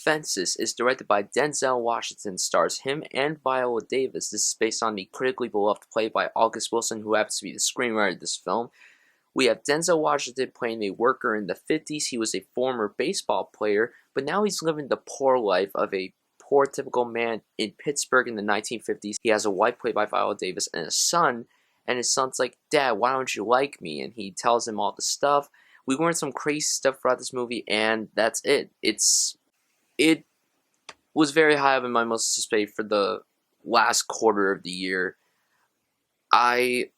Fences is directed by Denzel Washington, stars him and Viola Davis. This is based on the critically beloved play by August Wilson, who happens to be the screenwriter of this film. We have Denzel Washington playing a worker in the 50s. He was a former baseball player, but now he's living the poor life of a poor typical man in Pittsburgh in the 1950s. He has a wife played by Viola Davis and a son, and his son's like, "Dad, why don't you like me?" And he tells him all the stuff. We learned some crazy stuff throughout this movie, and that's it. It was very high up in my most anticipated for the last quarter of the year. I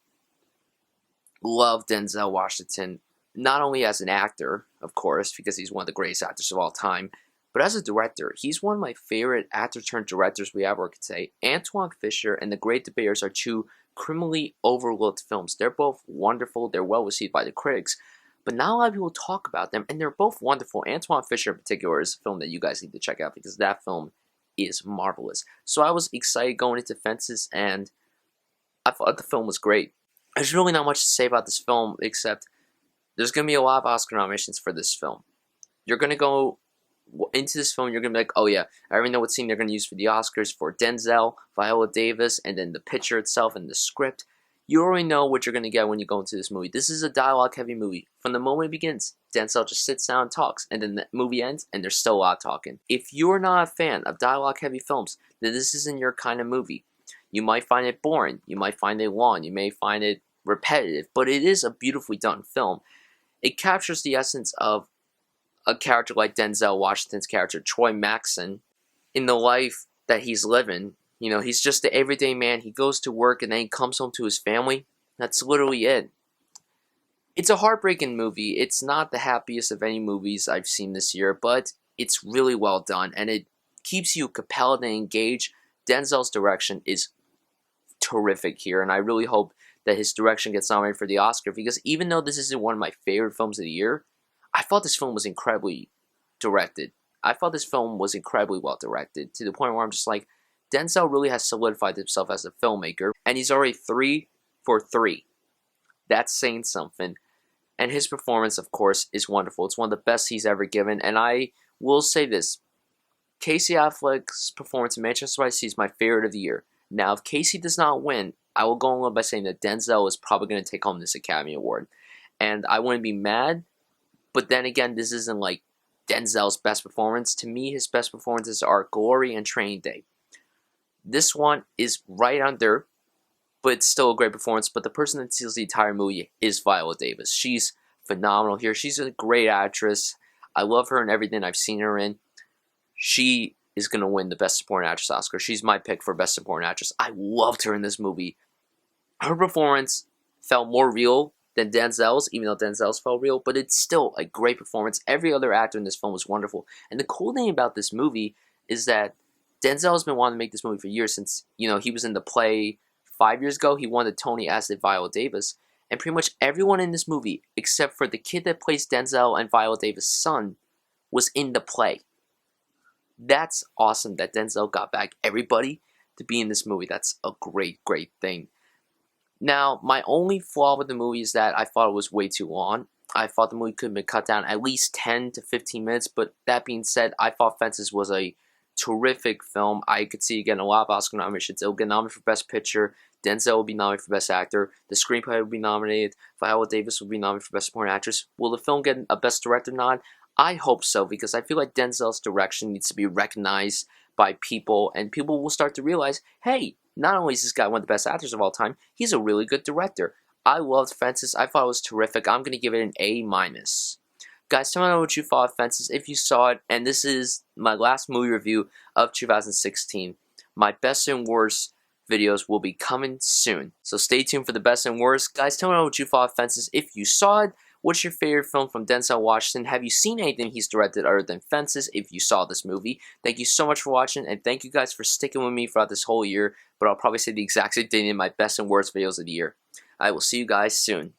love Denzel Washington, not only as an actor, of course, because he's one of the greatest actors of all time, but as a director. He's one of my favorite actor-turned-directors we ever could say. Antoine Fisher and The Great Debaters are two criminally overlooked films. They're both wonderful. They're well received by the critics, but not a lot of people talk about them, and they're both wonderful. Antoine Fisher in particular is a film that you guys need to check out because that film is marvelous. So I was excited going into Fences, and I thought the film was great. There's really not much to say about this film except there's going to be a lot of Oscar nominations for this film. You're going to go into this film, you're going to be like, oh yeah, I already know what scene they're going to use for the Oscars for Denzel, Viola Davis, and then the picture itself and the script. You already know what you're going to get when you go into this movie. This is a dialogue-heavy movie. From the moment it begins, Denzel just sits down and talks, and then the movie ends, and there's still a lot of talking. If you're not a fan of dialogue-heavy films, then this isn't your kind of movie. You might find it boring, you might find it long, you may find it repetitive, but it is a beautifully done film. It captures the essence of a character like Denzel Washington's character, Troy Maxson, in the life that he's living. You know, he's just the everyday man. He goes to work and then he comes home to his family. That's literally it. It's a heartbreaking movie. It's not the happiest of any movies I've seen this year, but it's really well done and it keeps you compelled and engaged. Denzel's direction is terrific here, and I really hope that his direction gets nominated for the Oscar, because even though this isn't one of my favorite films of the year, I thought this film was incredibly directed. I thought this film was incredibly well directed, to the point where I'm just like, Denzel really has solidified himself as a filmmaker, and he's already 3 for 3. That's saying something. And his performance, of course, is wonderful. It's one of the best he's ever given, and I will say this. Casey Affleck's performance in Manchester by the Sea is my favorite of the year. Now, if Casey does not win, I will go on by saying that Denzel is probably going to take home this Academy Award. And I wouldn't be mad, but then again, this isn't like Denzel's best performance. To me, his best performances are Glory and Training Day. This one is right under, but it's still a great performance. But the person that steals the entire movie is Viola Davis. She's phenomenal here. She's a great actress. I love her in everything I've seen her in. She is going to win the Best Supporting Actress Oscar. She's my pick for Best Supporting Actress. I loved her in this movie. Her performance felt more real than Denzel's, even though Denzel's felt real, but it's still a great performance. Every other actor in this film was wonderful. And the cool thing about this movie is that Denzel has been wanting to make this movie for years, since, you know, he was in the play 5 years ago. He won the Tony, as did Viola Davis. And pretty much everyone in this movie, except for the kid that plays Denzel and Viola Davis' son, was in the play. That's awesome that Denzel got back everybody to be in this movie. That's a great, great thing. Now, my only flaw with the movie is that I thought it was way too long. I thought the movie could have been cut down at least 10 to 15 minutes, but that being said, I thought Fences was a terrific film. I could see again a lot of Oscar nominations. It will get nominated for Best Picture. Denzel will be nominated for Best Actor. The screenplay will be nominated. Viola Davis will be nominated for Best Supporting Actress. Will the film get a Best Director nod? I hope so, because I feel like Denzel's direction needs to be recognized by people, and people will start to realize, hey, not only is this guy one of the best actors of all time, he's a really good director. I loved Fences. I thought it was terrific. I'm going to give it an A-. Guys, tell me what you thought of Fences if you saw it, and this is my last movie review of 2016. My best and worst videos will be coming soon, so stay tuned for the best and worst. Guys, tell me what you thought of Fences if you saw it. What's your favorite film from Denzel Washington? Have you seen anything he's directed other than Fences if you saw this movie? Thank you so much for watching, and thank you guys for sticking with me throughout this whole year, but I'll probably say the exact same thing in my best and worst videos of the year. I will see you guys soon.